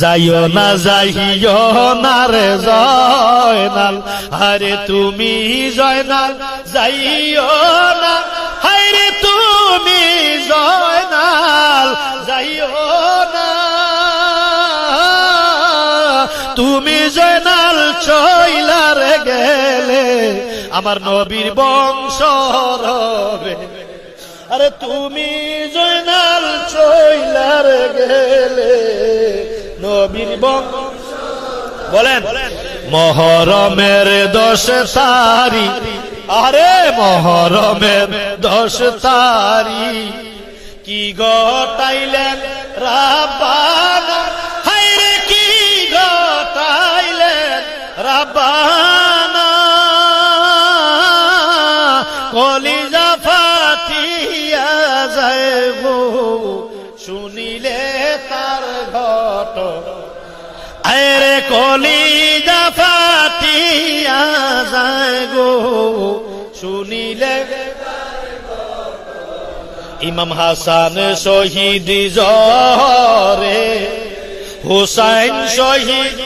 যাইও না যাইও না রে জয়নাল, আরে তুমি জয়নাল যাইও না, হায়রে তুমি জয়নাল যাইও না, তুমি জয়নাল চইলার গেলে আমার নবীর বংশ রবে, আরে তুমি জয়নাল চইলার গেলে নবীর বংশ। বলেন মহরমের 10 তারিখ, আরে মহরমের 10 তারিখ কি গটাইলেন রাব্বানা, হায়রে কি গটাইলেন রাব্বানা, কলিজা ফাটিয়া যায় গো শুনিলে তার ঘটনা, আরে কলিজা ফাটিয়া যায় গো শুনিলে। ইমাম হাসান শহীদ জহরে, হুসাইন শহীদ